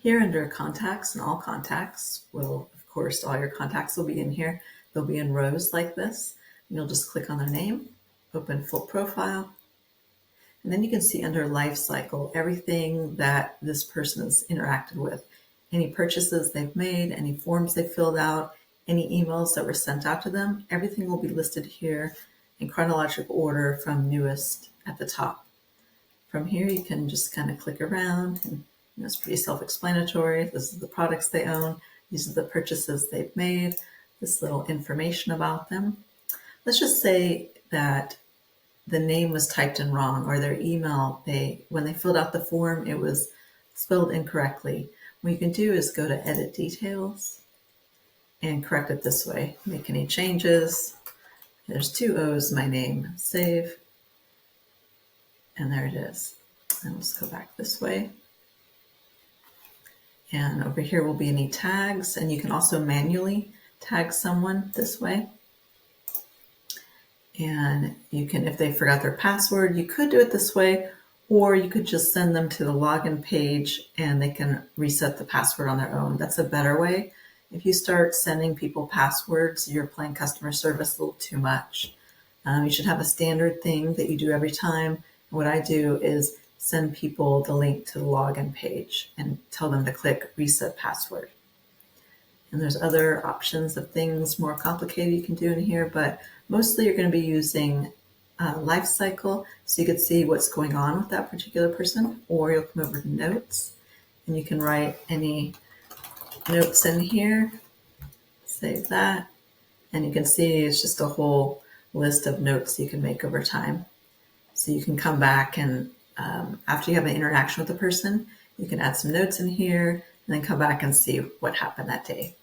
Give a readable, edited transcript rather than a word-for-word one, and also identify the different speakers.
Speaker 1: Here under contacts and all contacts will, of course, all your contacts will be in here. They'll be in rows like this. You'll just click on their name, open full profile, and then you can see under life cycle everything that this person has interacted with. Any purchases they've made, any forms they filled out, any emails that were sent out to them, everything will be listed here in chronological order from newest at the top. From here, you can just kind of click around, and it's pretty self-explanatory. This is the products they own. These are the purchases they've made. This little information about them. Let's just say that the name was typed in wrong, or their email, when they filled out the form, it was spelled incorrectly. What you can do is go to Edit Details and correct it this way. Make any changes. There's 2 O's, my name. Save. And there it is. And let's go back this way. And over here will be any tags, and you can also manually tag someone this way. And you can, if they forgot their password, you could do it this way, or you could just send them to the login page and they can reset the password on their own. That's a better way. If you start sending people passwords, you're playing customer service a little too much. You should have a standard thing that you do every time. What I do is send people the link to the login page and tell them to click reset password. And there's other options of things more complicated you can do in here, but mostly you're going to be using life cycle, so you can see what's going on with that particular person, or you'll come over to notes and you can write any notes in here, save that, and you can see it's just a whole list of notes you can make over time. So you can come back and after you have an interaction with the person, you can add some notes in here and then come back and see what happened that day.